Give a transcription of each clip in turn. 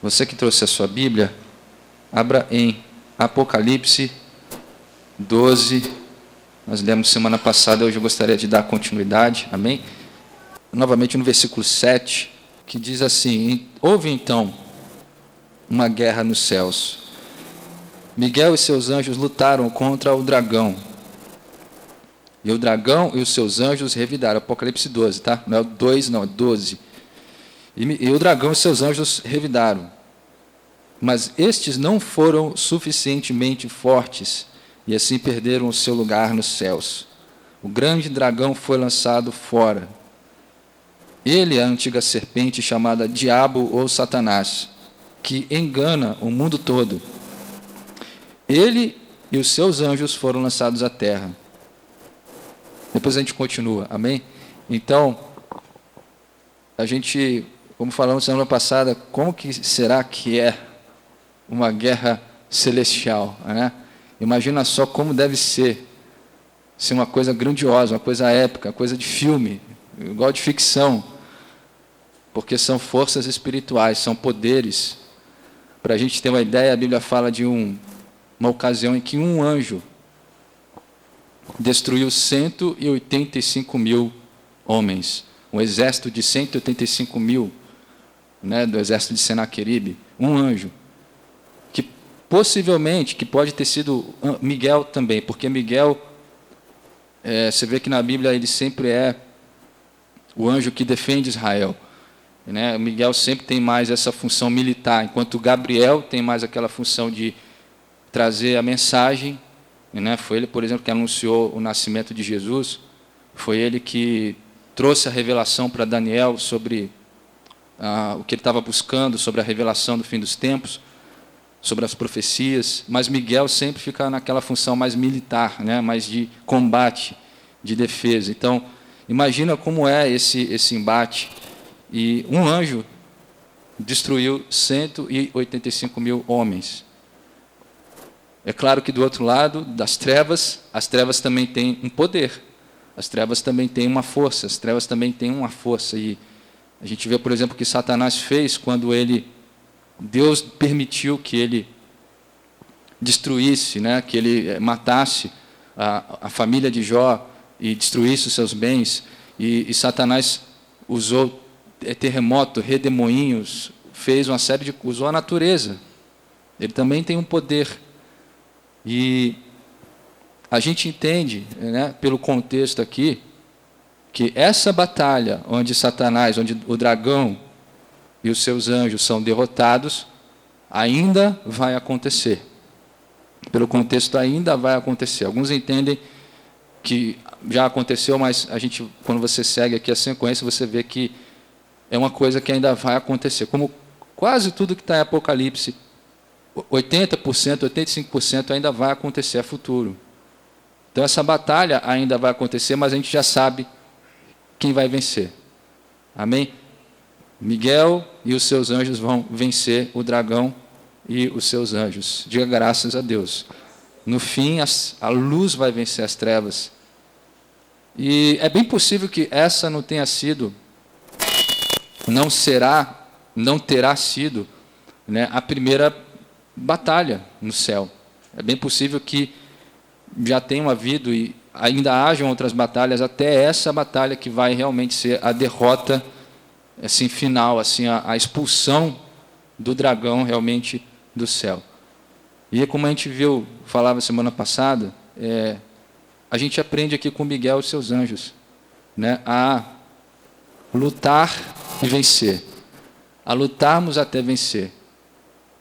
Você que trouxe a sua Bíblia, abra em Apocalipse 12. Nós lemos semana passada, hoje eu gostaria de dar continuidade, amém? Novamente no versículo 7, que diz assim: houve então uma guerra nos céus. Miguel e seus anjos lutaram contra o dragão. E o dragão e os seus anjos revidaram. Apocalipse 12, tá? Não é o 2, não, é 12. E o dragão e seus anjos revidaram. Mas estes não foram suficientemente fortes, e assim perderam o seu lugar nos céus. O grande dragão foi lançado fora. Ele é a antiga serpente chamada Diabo ou Satanás, que engana o mundo todo. Ele e os seus anjos foram lançados à terra. Depois a gente continua, amém? Então, a gente, como falamos semana passada, como que será que é uma guerra celestial, né? Imagina só como deve ser uma coisa grandiosa, uma coisa épica, uma coisa de filme, igual de ficção, porque são forças espirituais, são poderes. Para a gente ter uma ideia, a Bíblia fala de uma ocasião em que um anjo destruiu 185 mil homens, um exército de 185 mil, né, do exército de Senaqueribe, um anjo, que possivelmente, que pode ter sido Miguel também, porque Miguel, você vê que na Bíblia ele sempre é o anjo que defende Israel, né? Miguel sempre tem mais essa função militar, enquanto Gabriel tem mais aquela função de trazer a mensagem, né? Foi ele, por exemplo, que anunciou o nascimento de Jesus, foi ele que trouxe a revelação para Daniel sobre o que ele estava buscando, sobre a revelação do fim dos tempos, sobre as profecias, mas Miguel sempre fica naquela função mais militar, né? Mais de combate, de defesa. Então, imagina como é esse embate. E um anjo destruiu 185 mil homens. É claro que do outro lado das trevas, as trevas também têm um poder, as trevas também têm uma força, as trevas também têm uma força. E a gente vê, por exemplo, o que Satanás fez quando Deus permitiu que ele destruísse, né, que ele matasse a família de Jó e destruísse os seus bens. E Satanás usou terremoto, redemoinhos, fez uma série usou a natureza. Ele também tem um poder. E a gente entende, né, pelo contexto aqui, que essa batalha onde Satanás, onde o dragão e os seus anjos são derrotados, ainda vai acontecer. Pelo contexto, ainda vai acontecer. Alguns entendem que já aconteceu, mas quando você segue aqui a sequência, você vê que é uma coisa que ainda vai acontecer. Como quase tudo que está em Apocalipse, 80%, 85% ainda vai acontecer, é futuro. Então, essa batalha ainda vai acontecer, mas a gente já sabe quem vai vencer. Amém? Miguel e os seus anjos vão vencer o dragão e os seus anjos. Diga graças a Deus. No fim, a luz vai vencer as trevas. E é bem possível que essa não tenha sido, não terá sido, né, a primeira batalha no céu. É bem possível que já tenham havido e ainda hajam outras batalhas, até essa batalha que vai realmente ser a derrota, assim, final, assim, a expulsão do dragão realmente do céu. E como a gente falava semana passada, a gente aprende aqui com Miguel e seus anjos, né, a lutar e vencer, a lutarmos até vencer,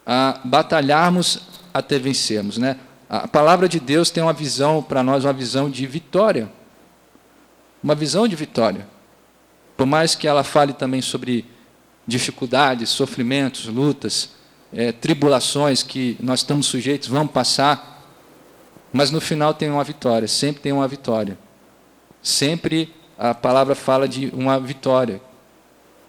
a batalharmos até vencermos, né? A palavra de Deus tem uma visão para nós, uma visão de vitória. Uma visão de vitória. Por mais que ela fale também sobre dificuldades, sofrimentos, lutas, tribulações que nós estamos sujeitos, vamos passar, mas no final tem uma vitória, sempre tem uma vitória. Sempre a palavra fala de uma vitória,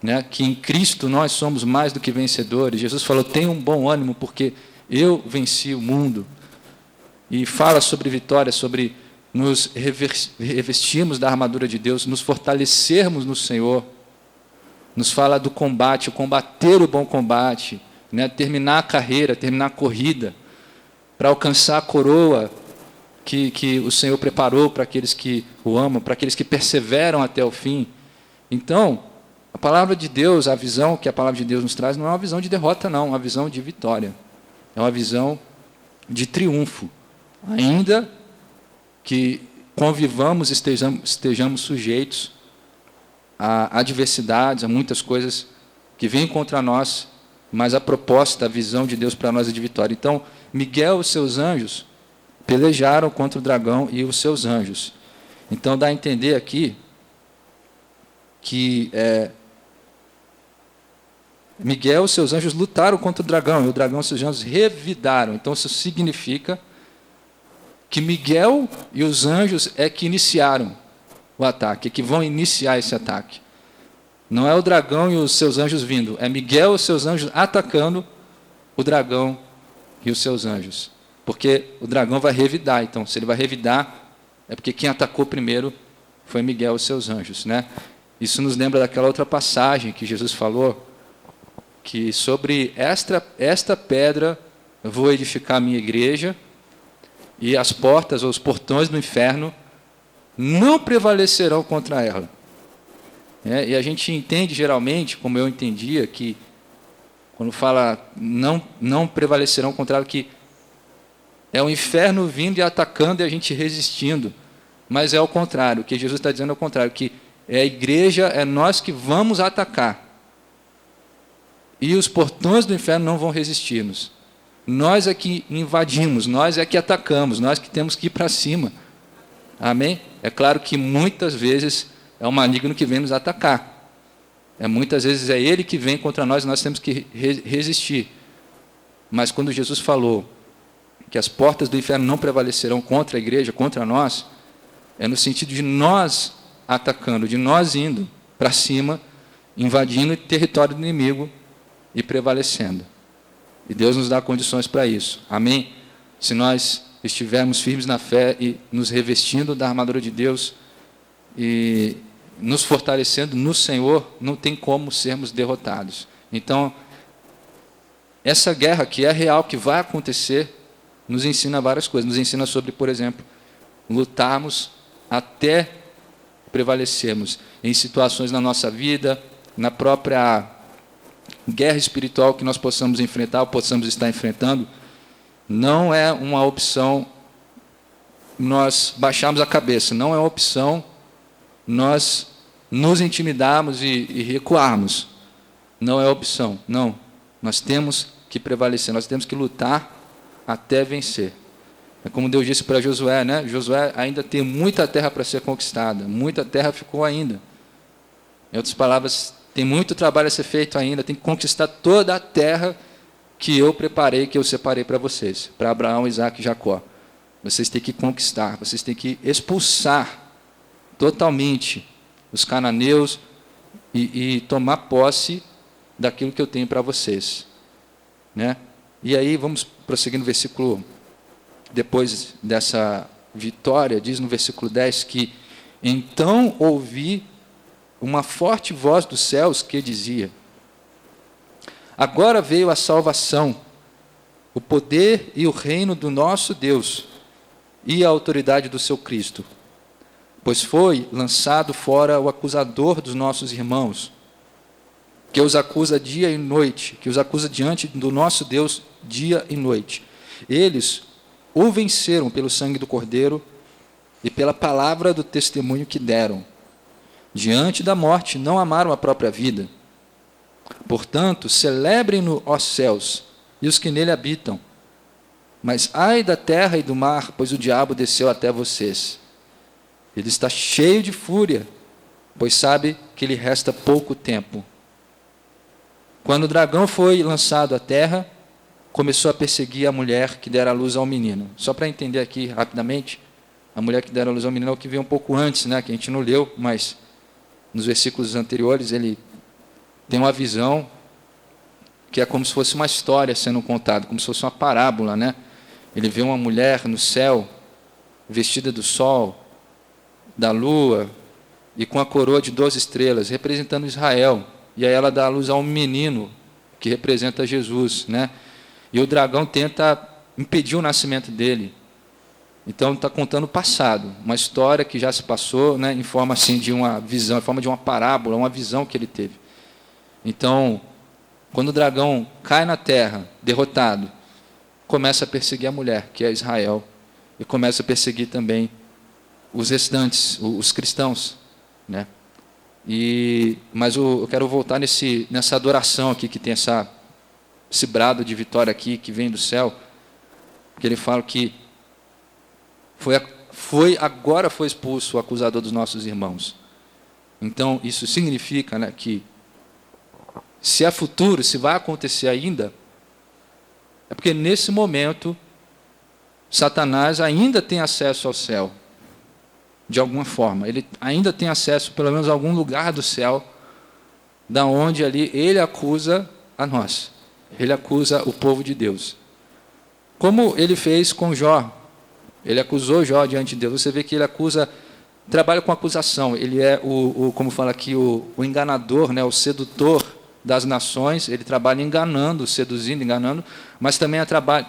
né? Que em Cristo nós somos mais do que vencedores. Jesus falou: tenha um bom ânimo, porque eu venci o mundo. E fala sobre vitória, sobre nos revestirmos da armadura de Deus, nos fortalecermos no Senhor. Nos fala do combate, o combater o bom combate, né, terminar a carreira, terminar a corrida, para alcançar a coroa que o Senhor preparou para aqueles que o amam, para aqueles que perseveram até o fim. Então, a palavra de Deus, a visão que a palavra de Deus nos traz, não é uma visão de derrota, não, é uma visão de vitória. É uma visão de triunfo. Ainda que convivamos, estejamos sujeitos a adversidades, a muitas coisas que vêm contra nós, mas a proposta, a visão de Deus para nós é de vitória. Então, Miguel e os seus anjos pelejaram contra o dragão e os seus anjos. Então, dá a entender aqui que Miguel e os seus anjos lutaram contra o dragão, e o dragão e os seus anjos revidaram. Então, isso significa que Miguel e os anjos é que iniciaram o ataque, que vão iniciar esse ataque. Não é o dragão e os seus anjos vindo, é Miguel e os seus anjos atacando o dragão e os seus anjos. Porque o dragão vai revidar, então, se ele vai revidar, é porque quem atacou primeiro foi Miguel e os seus anjos, né? Isso nos lembra daquela outra passagem que Jesus falou, que sobre esta pedra eu vou edificar a minha igreja, e as portas ou os portões do inferno não prevalecerão contra ela. E a gente entende geralmente, como eu entendia, que quando fala não prevalecerão contra ela, que é o inferno vindo e atacando e a gente resistindo. Mas é o contrário, o que Jesus está dizendo é o contrário, que é a igreja, é nós que vamos atacar. E os portões do inferno não vão resistir-nos. Nós é que invadimos, nós é que atacamos, nós que temos que ir para cima. Amém? É claro que muitas vezes é o maligno que vem nos atacar. Muitas vezes é ele que vem contra nós e nós temos que resistir. Mas quando Jesus falou que as portas do inferno não prevalecerão contra a igreja, contra nós, é no sentido de nós atacando, de nós indo para cima, invadindo o território do inimigo e prevalecendo. E Deus nos dá condições para isso. Amém? Se nós estivermos firmes na fé e nos revestindo da armadura de Deus e nos fortalecendo no Senhor, não tem como sermos derrotados. Então, essa guerra que é real, que vai acontecer, nos ensina várias coisas. Nos ensina sobre, por exemplo, lutarmos até prevalecermos em situações na nossa vida, na própria guerra espiritual que nós possamos enfrentar, ou possamos estar enfrentando. Não é uma opção nós baixarmos a cabeça, não é uma opção nós nos intimidarmos e recuarmos. Não é opção, não. Nós temos que prevalecer, nós temos que lutar até vencer. É como Deus disse para Josué, né? Josué ainda tem muita terra para ser conquistada, muita terra ficou ainda. Em outras palavras, tem muito trabalho a ser feito ainda, tem que conquistar toda a terra que eu preparei, que eu separei para vocês, para Abraão, Isaac e Jacó. Vocês têm que conquistar, vocês têm que expulsar totalmente os cananeus e tomar posse daquilo que eu tenho para vocês. Né? E aí, vamos prosseguir no versículo, depois dessa vitória, diz no versículo 10 que então ouvi uma forte voz dos céus que dizia: agora veio a salvação, o poder e o reino do nosso Deus e a autoridade do seu Cristo, pois foi lançado fora o acusador dos nossos irmãos, que os acusa dia e noite, que os acusa diante do nosso Deus dia e noite. Eles o venceram pelo sangue do Cordeiro e pela palavra do testemunho que deram. Diante da morte não amaram a própria vida. Portanto, celebrem-no, ó céus, e os que nele habitam. Mas ai da terra e do mar, pois o diabo desceu até vocês. Ele está cheio de fúria, pois sabe que lhe resta pouco tempo. Quando o dragão foi lançado à terra, começou a perseguir a mulher que dera a luz ao menino. Só para entender aqui rapidamente, a mulher que dera a luz ao menino é o que veio um pouco antes, né, que a gente não leu, mas nos versículos anteriores ele tem uma visão que é como se fosse uma história sendo contada, como se fosse uma parábola, né? Ele vê uma mulher no céu, vestida do sol, da lua, e com a coroa de 12 estrelas, representando Israel. E aí ela dá a luz a um menino, que representa Jesus, né? E o dragão tenta impedir o nascimento dele. Então está contando o passado, uma história que já se passou, né, em forma assim de uma visão, em forma de uma parábola, uma visão que ele teve. Então, quando o dragão cai na terra, derrotado, começa a perseguir a mulher, que é Israel, e começa a perseguir também os restantes, os cristãos, né? Mas eu quero voltar nessa adoração aqui, que tem esse brado de vitória aqui, que vem do céu, que ele fala que agora foi expulso o acusador dos nossos irmãos. Então, isso significa, né, que se é futuro, se vai acontecer ainda, é porque nesse momento Satanás ainda tem acesso ao céu, de alguma forma. Ele ainda tem acesso, pelo menos, a algum lugar do céu, da onde ali ele acusa a nós. Ele acusa o povo de Deus. Como ele fez com Jó. Ele acusou Jó diante de Deus. Você vê que ele trabalha com acusação. Ele é como fala aqui, o enganador, né, o sedutor das nações. Ele trabalha enganando, seduzindo, enganando, mas também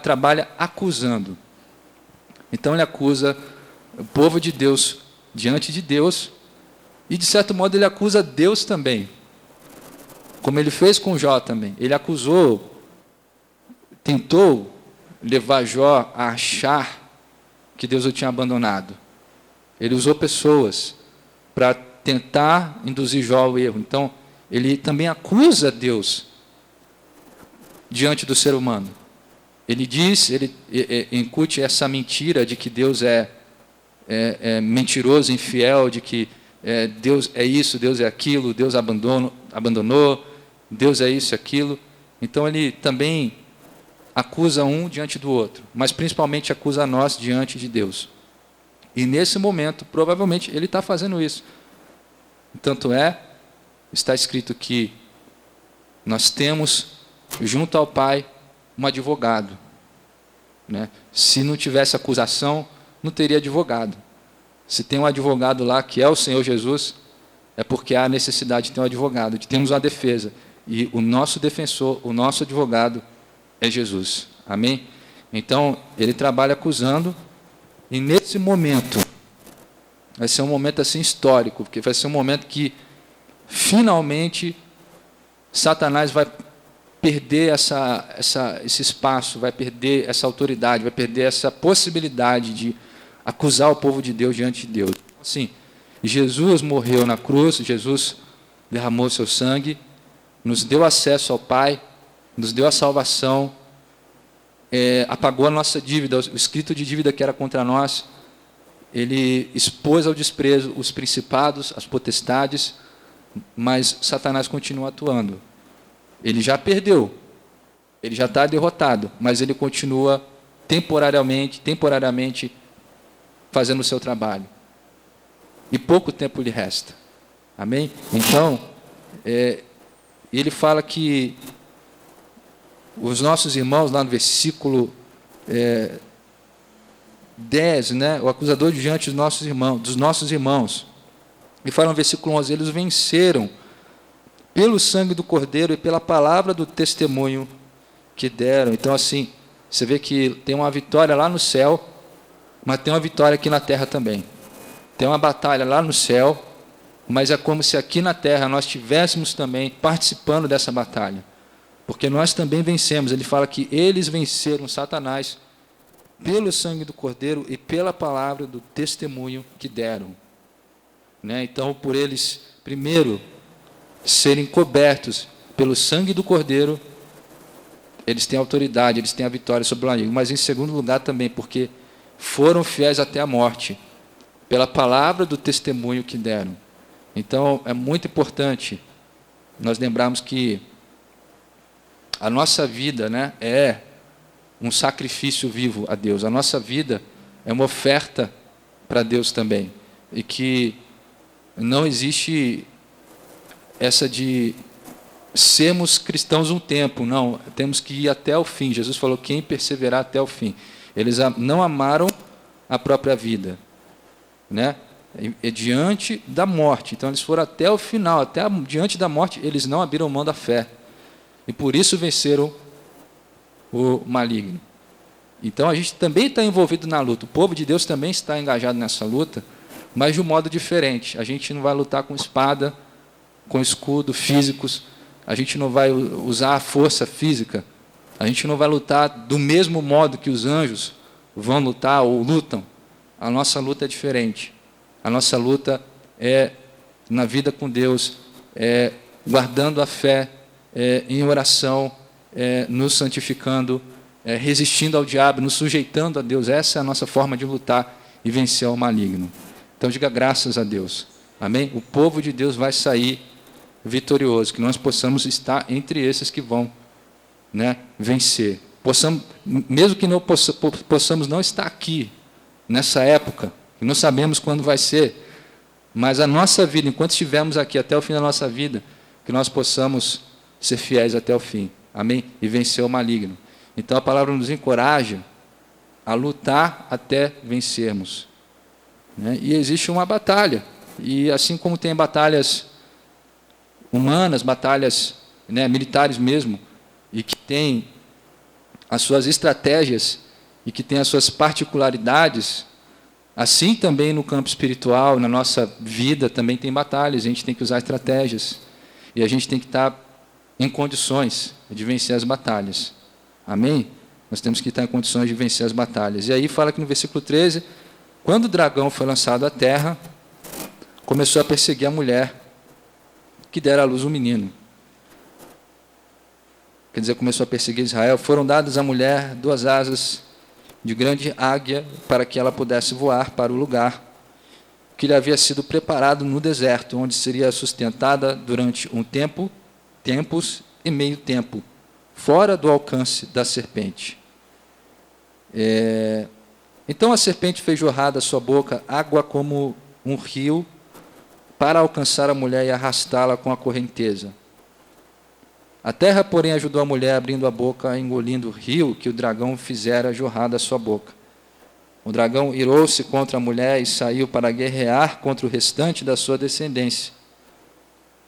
trabalha acusando. Então ele acusa o povo de Deus diante de Deus, e de certo modo ele acusa Deus também, como ele fez com Jó também. Ele tentou levar Jó a achar que Deus o tinha abandonado. Ele usou pessoas para tentar induzir Jó ao erro. Então, ele também acusa Deus diante do ser humano. Ele incute essa mentira de que Deus é mentiroso, infiel, de que Deus é isso, Deus é aquilo, Deus abandonou, Deus é isso e aquilo. Então, ele também acusa um diante do outro, mas principalmente acusa nós diante de Deus. E nesse momento, provavelmente, ele está fazendo isso. Tanto está escrito que nós temos, junto ao Pai, um advogado, né? Se não tivesse acusação, não teria advogado. Se tem um advogado lá, que é o Senhor Jesus, é porque há necessidade de ter um advogado, de termos uma defesa. E o nosso defensor, o nosso advogado, é Jesus. Amém? Então, ele trabalha acusando, e nesse momento, vai ser um momento assim histórico, porque vai ser um momento que, finalmente, Satanás vai perder esse espaço, vai perder essa autoridade, vai perder essa possibilidade de acusar o povo de Deus diante de Deus. Assim, Jesus morreu na cruz, Jesus derramou seu sangue, nos deu acesso ao Pai, nos deu a salvação, apagou a nossa dívida, o escrito de dívida que era contra nós. Ele expôs ao desprezo os principados, as potestades, mas Satanás continua atuando. Ele já perdeu, ele já está derrotado, mas ele continua temporariamente fazendo o seu trabalho. E pouco tempo lhe resta. Amém? Então, ele fala que os nossos irmãos, lá no versículo 10, né, o acusador diante dos nossos irmãos, e fala no versículo 11, eles venceram pelo sangue do Cordeiro e pela palavra do testemunho que deram. Então, assim, você vê que tem uma vitória lá no céu, mas tem uma vitória aqui na terra também. Tem uma batalha lá no céu, mas é como se aqui na terra nós estivéssemos também participando dessa batalha. Porque nós também vencemos. Ele fala que eles venceram Satanás pelo sangue do Cordeiro e pela palavra do testemunho que deram. Né? Então, por eles, primeiro, serem cobertos pelo sangue do Cordeiro, eles têm autoridade, eles têm a vitória sobre o inimigo. Mas, em segundo lugar, também, porque foram fiéis até a morte, pela palavra do testemunho que deram. Então, é muito importante nós lembrarmos que a nossa vida, né, é um sacrifício vivo a Deus. A nossa vida é uma oferta para Deus também. E que não existe essa de sermos cristãos um tempo. Não, temos que ir até o fim. Jesus falou, quem perseverar até o fim. Eles não amaram a própria vida, né? Diante da morte. Então, eles foram até o final, diante da morte, eles não abriram mão da fé. e por isso venceram o maligno. Então a gente também está envolvido na luta, o povo de Deus também está engajado nessa luta, mas de um modo diferente. A gente não vai lutar com espada, com escudo físicos, a gente não vai usar a força física, a gente não vai lutar do mesmo modo que os anjos vão lutar ou lutam. A nossa luta é diferente. A nossa luta é na vida com Deus, guardando a fé, em oração, nos santificando, resistindo ao diabo, nos sujeitando a Deus. Essa é a nossa forma de lutar e vencer o maligno. Então diga graças a Deus. Amém? O povo de Deus vai sair vitorioso, que nós possamos estar entre esses que vão, vencer. Mesmo que não possamos não estar aqui, nessa época, que não sabemos quando vai ser, mas a nossa vida, enquanto estivermos aqui até o fim da nossa vida, que nós possamos ser fiéis até o fim. Amém? E vencer o maligno. Então a palavra nos encoraja a lutar até vencermos. E existe uma batalha. E assim como tem batalhas humanas, batalhas militares mesmo, e que tem as suas estratégias e que tem as suas particularidades, assim também no campo espiritual, na nossa vida, também tem batalhas, a gente tem que usar estratégias. E a gente tem que estar em condições de vencer as batalhas. Amém? Nós temos que estar em condições de vencer as batalhas. E aí fala que no versículo 13, quando o dragão foi lançado à terra, começou a perseguir a mulher que dera à luz um menino. Quer dizer, começou a perseguir Israel. Foram dadas à mulher 2 asas de grande águia para que ela pudesse voar para o lugar que lhe havia sido preparado no deserto, onde seria sustentada durante um tempo, tempos e meio tempo, fora do alcance da serpente. Então a serpente fez jorrar da sua boca água como um rio para alcançar a mulher e arrastá-la com a correnteza. A terra, porém, ajudou a mulher, abrindo a boca, engolindo o rio que o dragão fizera jorrar da sua boca. O dragão irou-se contra a mulher e saiu para guerrear contra o restante da sua descendência,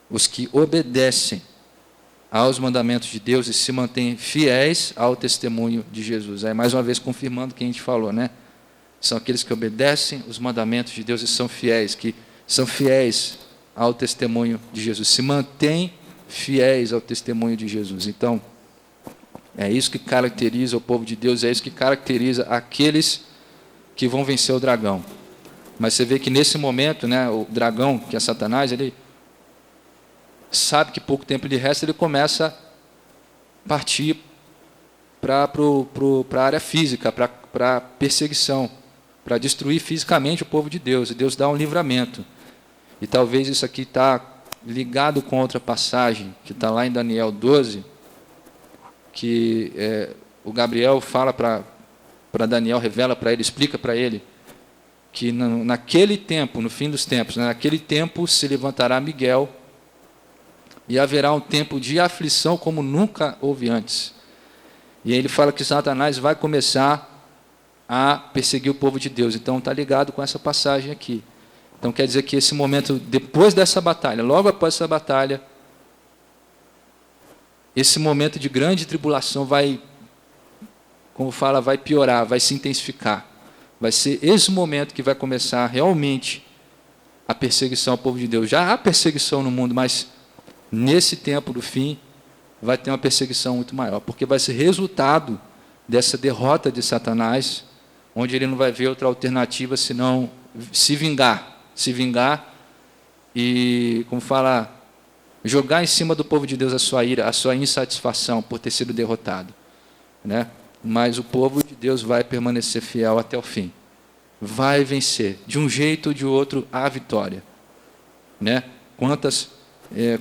os que obedecem aos mandamentos de Deus e se mantêm fiéis ao testemunho de Jesus. Aí, mais uma vez, confirmando o que a gente falou, São aqueles que obedecem os mandamentos de Deus e são fiéis ao testemunho de Jesus, se mantêm fiéis ao testemunho de Jesus. Então, é isso que caracteriza o povo de Deus, é isso que caracteriza aqueles que vão vencer o dragão. Mas você vê que nesse momento, o dragão, que é Satanás, ele sabe que pouco tempo lhe resta, ele começa a partir para a área física, para a perseguição, para destruir fisicamente o povo de Deus, e Deus dá um livramento. E talvez isso aqui está ligado com outra passagem, que está lá em Daniel 12, que o Gabriel fala para Daniel, revela para ele, explica para ele, que naquele tempo, no fim dos tempos, naquele tempo se levantará Miguel, e haverá um tempo de aflição como nunca houve antes. E ele fala que Satanás vai começar a perseguir o povo de Deus. Então está ligado com essa passagem aqui. Então quer dizer que esse momento, depois dessa batalha, logo após essa batalha, esse momento de grande tribulação vai, como fala, vai piorar, vai se intensificar. Vai ser esse momento que vai começar realmente a perseguição ao povo de Deus. Já há perseguição no mundo, mas nesse tempo do fim vai ter uma perseguição muito maior, porque vai ser resultado dessa derrota de Satanás, onde ele não vai ver outra alternativa senão se vingar e, como fala, jogar em cima do povo de Deus a sua ira, a sua insatisfação por ter sido derrotado, Mas o povo de Deus vai permanecer fiel até o fim, vai vencer, de um jeito ou de outro, a vitória,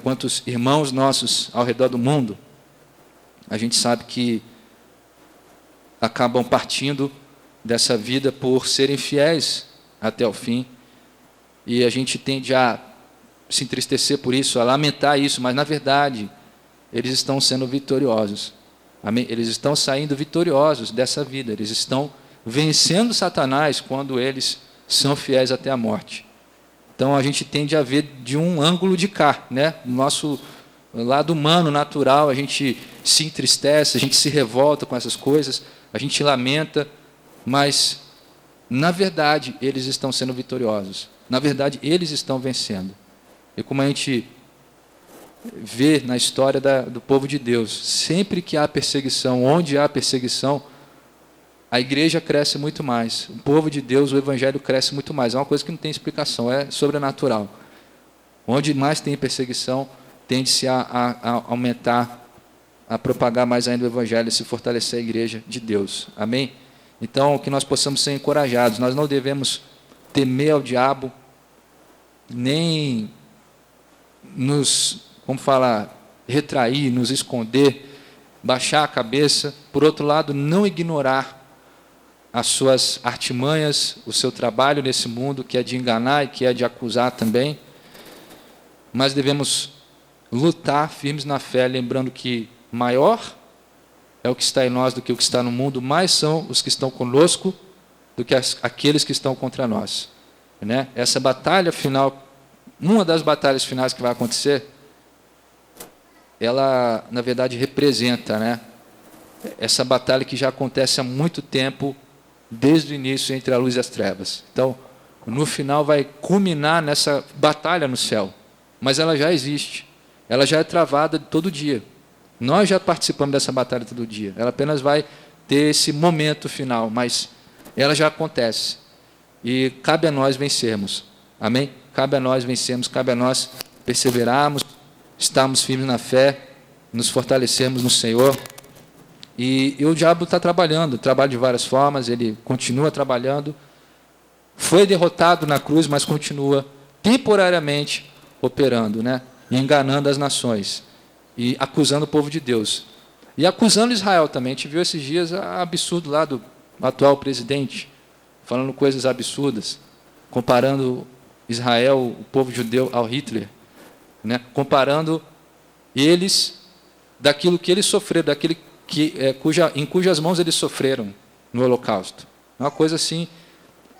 Quantos irmãos nossos ao redor do mundo, a gente sabe que acabam partindo dessa vida por serem fiéis até o fim, e a gente tende a se entristecer por isso, a lamentar isso, mas na verdade eles estão sendo vitoriosos. Amém? Eles estão saindo vitoriosos dessa vida, eles estão vencendo Satanás quando eles são fiéis até a morte. Então a gente tende a ver de um ângulo de cá, O lado humano, natural, a gente se entristece, a gente se revolta com essas coisas, a gente lamenta, mas, na verdade, eles estão sendo vitoriosos. Na verdade, eles estão vencendo. E como a gente vê na história do povo de Deus, sempre que há perseguição, onde há perseguição, a igreja cresce muito mais. O povo de Deus, o evangelho cresce muito mais. É uma coisa que não tem explicação, é sobrenatural. Onde mais tem perseguição, tende-se a aumentar, a propagar mais ainda o evangelho, se fortalecer a igreja de Deus. Amém? Então, que nós possamos ser encorajados. Nós não devemos temer ao diabo, nem nos, retrair, nos esconder, baixar a cabeça. Por outro lado, não ignorar as suas artimanhas, o seu trabalho nesse mundo, que é de enganar e que é de acusar também. Mas devemos lutar firmes na fé, lembrando que maior é o que está em nós do que o que está no mundo, mais são os que estão conosco do que aqueles que estão contra nós. Né? Essa batalha final, uma das batalhas finais que vai acontecer, ela, na verdade, representa, né, essa batalha que já acontece há muito tempo, desde o início, entre a luz e as trevas. Então, no final, vai culminar nessa batalha no céu. Mas ela já existe. Ela já é travada todo dia. Nós já participamos dessa batalha todo dia. Ela apenas vai ter esse momento final, mas ela já acontece. E cabe a nós vencermos. Amém? Cabe a nós vencermos, cabe a nós perseverarmos, estarmos firmes na fé, nos fortalecermos no Senhor. E o diabo está trabalhando, trabalha de várias formas, ele continua trabalhando. Foi derrotado na cruz, mas continua temporariamente operando, né? Enganando as nações e acusando o povo de Deus. E acusando Israel também. A gente viu esses dias absurdo lá do atual presidente, falando coisas absurdas, comparando Israel, o povo judeu, ao Hitler, né? Comparando eles daquilo que eles sofreram, daquele em cujas mãos eles sofreram no Holocausto. É uma coisa assim.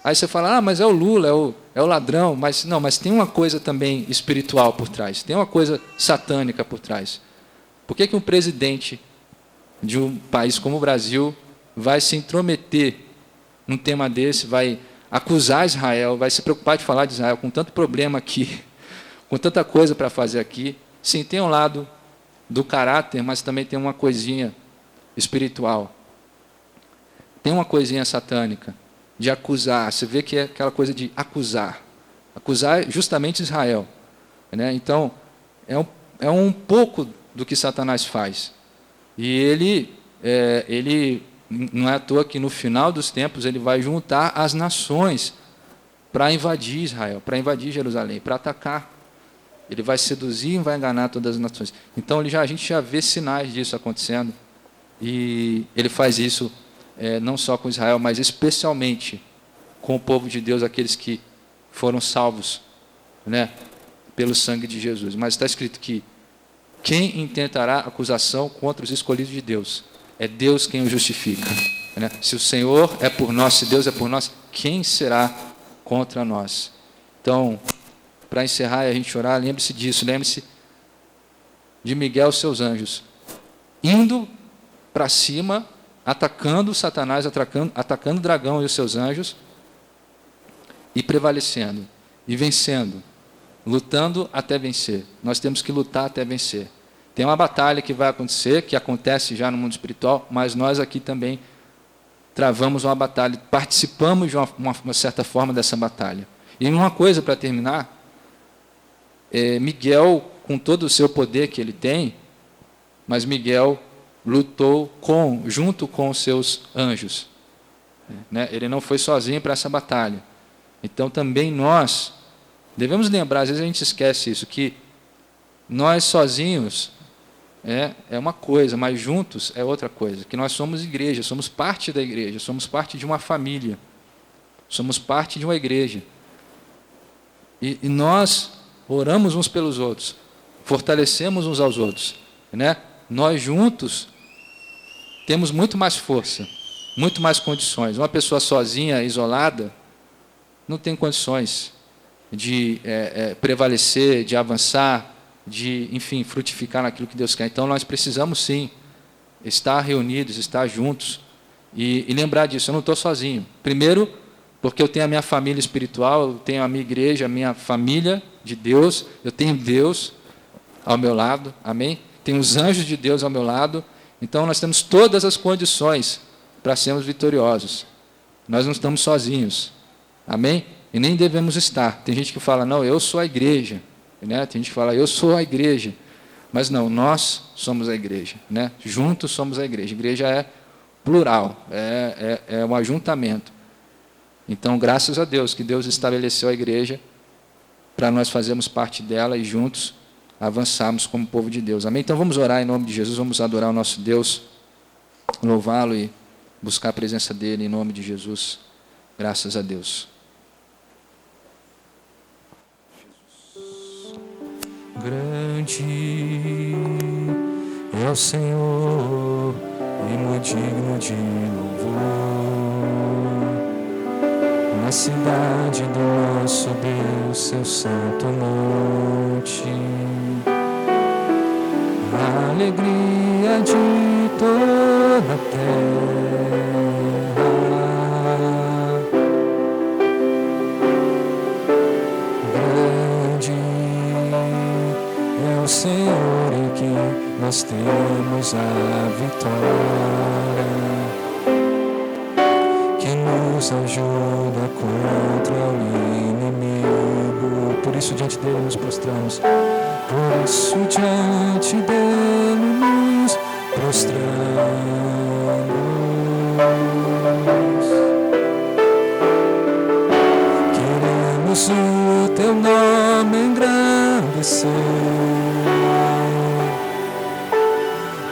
Aí você fala, mas é o Lula, é o ladrão, mas não, mas tem uma coisa também espiritual por trás, tem uma coisa satânica por trás. Por que um presidente de um país como o Brasil vai se intrometer num tema desse, vai acusar Israel, vai se preocupar de falar de Israel, com tanto problema aqui, com tanta coisa para fazer aqui? Sim, tem um lado do caráter, mas também tem uma coisinha espiritual. Tem uma coisinha satânica de acusar. Você vê que é aquela coisa de acusar. Acusar justamente Israel. Né? Então, é um pouco do que Satanás faz. E ele não é à toa que no final dos tempos ele vai juntar as nações para invadir Israel, para invadir Jerusalém, para atacar. Ele vai seduzir e vai enganar todas as nações. Então, a gente já vê sinais disso acontecendo. E ele faz isso não só com Israel, mas especialmente com o povo de Deus, aqueles que foram salvos, né, pelo sangue de Jesus. Mas está escrito que quem intentará acusação contra os escolhidos de Deus? É Deus quem o justifica. Né? Se o Senhor é por nós, se Deus é por nós, quem será contra nós? Então, para encerrar e a gente orar, lembre-se disso, lembre-se de Miguel e seus anjos, indo para cima, atacando Satanás, atacando o dragão e os seus anjos, e prevalecendo, e vencendo, lutando até vencer. Nós temos que lutar até vencer. Tem uma batalha que vai acontecer, que acontece já no mundo espiritual, mas nós aqui também travamos uma batalha, participamos de uma certa forma dessa batalha. E uma coisa para terminar, Miguel, com todo o seu poder que ele tem, mas Miguel lutou junto com os seus anjos. Né? Ele não foi sozinho para essa batalha. Então também nós devemos lembrar, às vezes a gente esquece isso, que nós sozinhos é uma coisa, mas juntos é outra coisa, que nós somos igreja, somos parte da igreja, somos parte de uma família, somos parte de uma igreja. E nós oramos uns pelos outros, fortalecemos uns aos outros. Né? Nós juntos temos muito mais força, muito mais condições. Uma pessoa sozinha, isolada, não tem condições de prevalecer, de avançar, de, enfim, frutificar naquilo que Deus quer. Então, nós precisamos, sim, estar reunidos, estar juntos e lembrar disso. Eu não estou sozinho. Primeiro, porque eu tenho a minha família espiritual, eu tenho a minha igreja, a minha família de Deus, eu tenho Deus ao meu lado, amém? Tenho os anjos de Deus ao meu lado. Então, nós temos todas as condições para sermos vitoriosos. Nós não estamos sozinhos, amém? E nem devemos estar. Tem gente que fala, não, eu sou a igreja, né? Tem gente que fala, eu sou a igreja. Mas não, nós somos a igreja, né? Juntos somos a igreja. A igreja é plural, é um ajuntamento. Então, graças a Deus, que Deus estabeleceu a igreja para nós fazermos parte dela e juntos avançarmos como povo de Deus. Amém? Então, vamos orar em nome de Jesus, vamos adorar o nosso Deus, louvá-lo e buscar a presença dele em nome de Jesus. Graças a Deus. Grande é o Senhor e muito digno de louvor. Na cidade do nosso Deus, seu santo monte, a alegria de toda a terra. Grande é o Senhor em que nós temos a vitória, que nos ajuda contra o inimigo. Por isso diante dele nos prostramos. Por isso diante dele nos prostramos. Queremos o teu nome engrandecer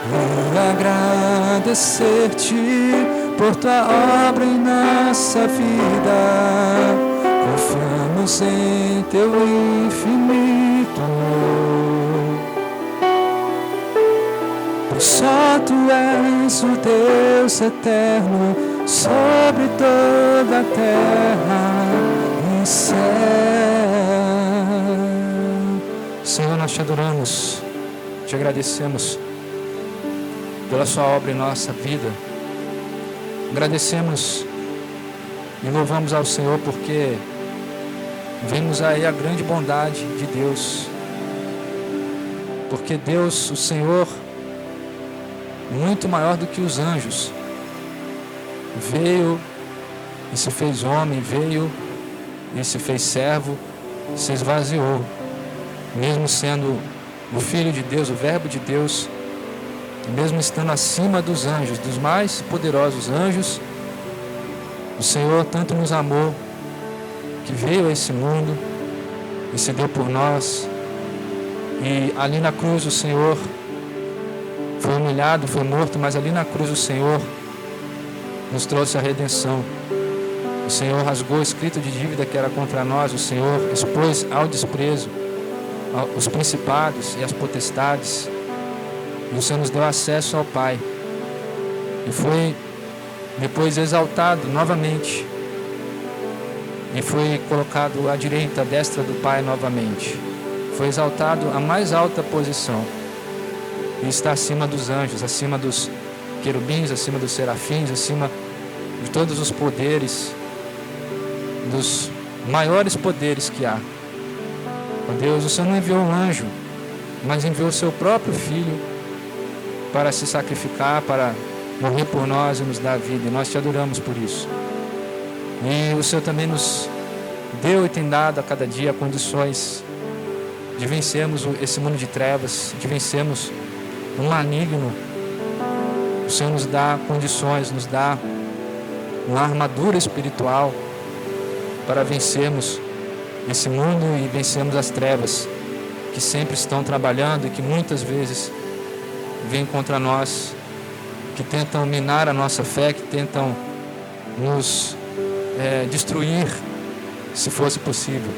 e agradecer-te por tua obra em nossa vida. Confiamos em teu infinito amor, pois só tu és o Deus eterno sobre toda a terra e céu. Senhor, nós te adoramos, te agradecemos pela sua obra em nossa vida. Agradecemos e louvamos ao Senhor porque vemos aí a grande bondade de Deus. Porque Deus, o Senhor, muito maior do que os anjos, veio e se fez homem, veio e se fez servo, se esvaziou, mesmo sendo o Filho de Deus, o Verbo de Deus, mesmo estando acima dos anjos, dos mais poderosos anjos. O Senhor tanto nos amou que veio a esse mundo e se deu por nós. E ali na cruz o Senhor foi humilhado, foi morto, mas ali na cruz o Senhor nos trouxe a redenção. O Senhor rasgou o escrito de dívida que era contra nós. O Senhor expôs ao desprezo os principados e as potestades. E o Senhor nos deu acesso ao Pai. E foi depois exaltado novamente. E foi colocado à direita, à destra do Pai novamente. Foi exaltado à mais alta posição. E está acima dos anjos, acima dos querubins, acima dos serafins, acima de todos os poderes, dos maiores poderes que há. Ó Deus, o Senhor não enviou um anjo, mas enviou o seu próprio Filho para se sacrificar, para morrer por nós e nos dar a vida. E nós te adoramos por isso. E o Senhor também nos deu e tem dado a cada dia condições de vencermos esse mundo de trevas, de vencermos o maligno. O Senhor nos dá condições, nos dá uma armadura espiritual para vencermos esse mundo e vencermos as trevas que sempre estão trabalhando e que muitas vezes vêm contra nós, que tentam minar a nossa fé, que tentam nos destruir, se fosse possível.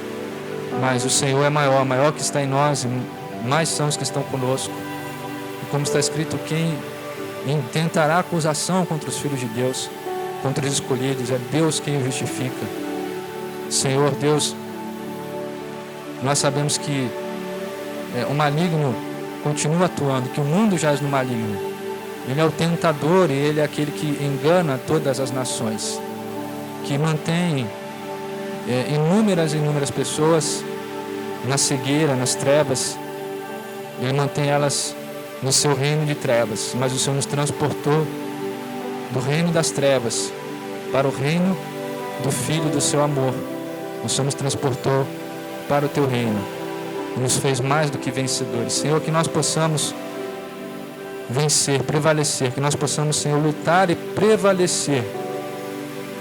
Mas o Senhor é maior que está em nós, e mais são os que estão conosco. E como está escrito, quem intentará acusação contra os filhos de Deus, contra os escolhidos, é Deus quem o justifica. Senhor Deus, nós sabemos que o maligno continua atuando, que o mundo jaz no maligno. Ele é o tentador e ele é aquele que engana todas as nações, que mantém inúmeras pessoas na cegueira, nas trevas. Ele mantém elas no seu reino de trevas, mas o Senhor nos transportou do reino das trevas para o reino do Filho do seu amor. O Senhor nos transportou para o teu reino e nos fez mais do que vencedores. Senhor, que nós possamos vencer, prevalecer, que nós possamos, Senhor, lutar e prevalecer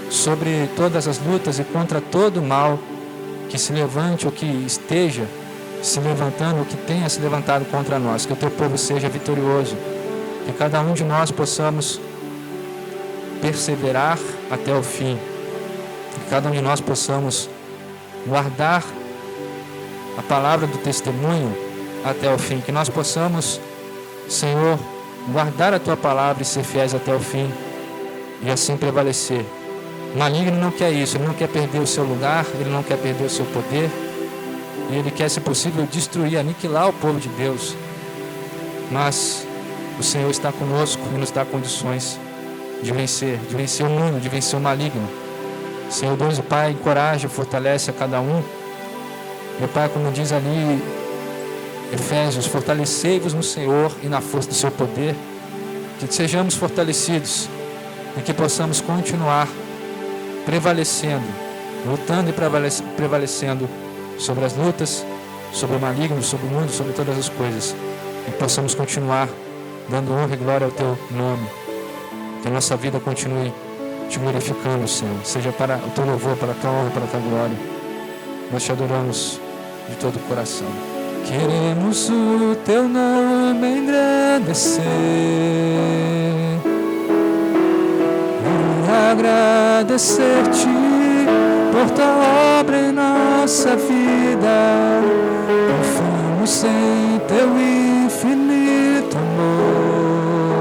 sobre todas as lutas e contra todo o mal que se levante ou que esteja se levantando, ou que tenha se levantado contra nós. Que o teu povo seja vitorioso, que cada um de nós possamos perseverar até o fim, que cada um de nós possamos guardar a palavra do testemunho até o fim, que nós possamos, Senhor, guardar a tua palavra e ser fiéis até o fim e assim prevalecer. O maligno não quer isso, ele não quer perder o seu lugar, ele não quer perder o seu poder, ele quer, se possível, destruir, aniquilar o povo de Deus. Mas o Senhor está conosco e nos dá condições de vencer o mundo, de vencer o maligno. Senhor Deus e Pai, encoraja, fortalece a cada um. Meu Pai, como diz ali Efésios, fortalecei-vos no Senhor e na força do seu poder, que sejamos fortalecidos e que possamos continuar prevalecendo, lutando e prevalecendo sobre as lutas, sobre o maligno, sobre o mundo, sobre todas as coisas, e possamos continuar dando honra e glória ao teu nome, que a nossa vida continue te glorificando, Senhor, seja para o teu louvor, para a tua honra, para a tua glória. Nós te adoramos de todo o coração. Queremos o teu nome engrandecer e agradecer-te por tua obra em nossa vida. Confiamos em teu infinito amor,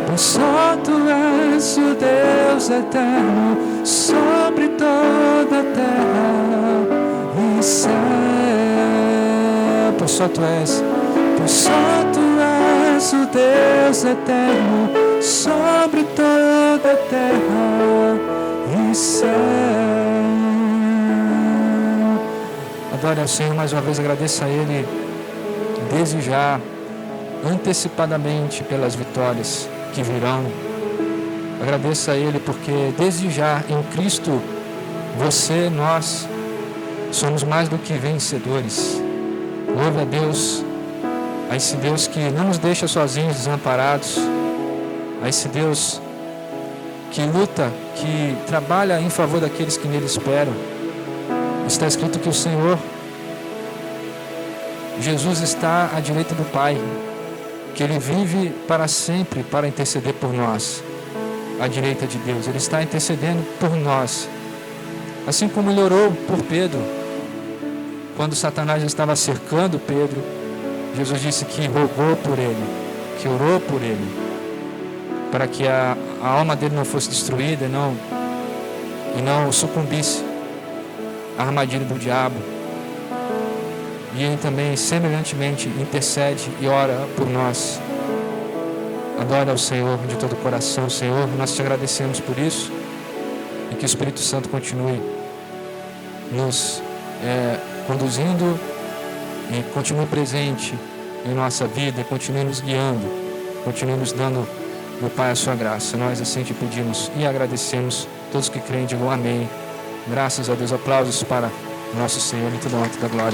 pois só tu és o Deus eterno sobre toda a terra e céu. Pois só tu és o Deus eterno sobre toda a terra e céu. Adore ao Senhor mais uma vez, agradeça a Ele desde já, antecipadamente, pelas vitórias que virão. Agradeça a Ele porque desde já em Cristo você, nós somos mais do que vencedores. Louve a Deus, a esse Deus que não nos deixa sozinhos, desamparados, a esse Deus que luta, que trabalha em favor daqueles que nele esperam. Está escrito que o Senhor Jesus está à direita do Pai, que Ele vive para sempre para interceder por nós, à direita de Deus. Ele está intercedendo por nós, assim como Ele orou por Pedro, quando Satanás estava cercando Pedro. Jesus disse que rogou por ele, que orou por ele, para que a alma dele não fosse destruída e não sucumbisse à armadilha do diabo. E Ele também, semelhantemente, intercede e ora por nós. Adore ao Senhor de todo o coração. Senhor, nós te agradecemos por isso, e que o Espírito Santo continue nos conduzindo e continue presente em nossa vida, e continue nos guiando, continue nos dando, meu Pai, a sua graça. Nós assim te pedimos e agradecemos. Todos que creem digam amém. Graças a Deus. Aplausos para nosso Senhor e toda a honra e toda a glória.